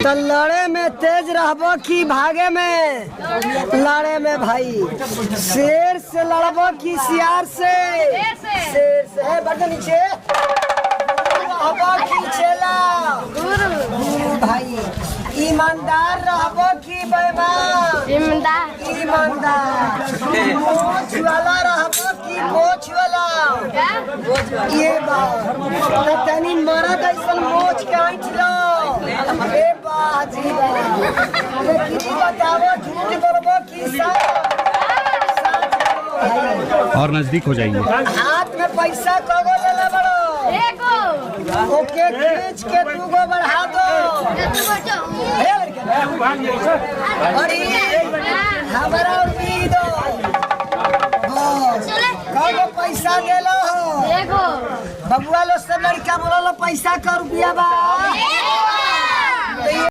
तो लड़े में तेज रहबो कि भागे में? लड़े में भाई। शेर से लड़बो कि सियार से? शेर से। है बढ़ नीचे रहबो कि चेला? गुरु भाई। ईमानदार रहबो कि बेईमान? ईमानदार। ईमानदार। मोछ वाला रहबो कि मोछ वाला? ये बात तो तनी मरद ऐसा मोछ के आँच लो। ए बाजी बा लेकिन बताओ झूठ बोलबो कि सच? और नजदीक हो जाइए। हाथ में पैसा कगो ले ले बड़ो? ओके खींच के दू गो बढ़ा दो। अरे हमारा और भी दो। कगो पैसा दे लो। बबुआ लो सब लड़का बोलो लो पैसा का रुपया बा।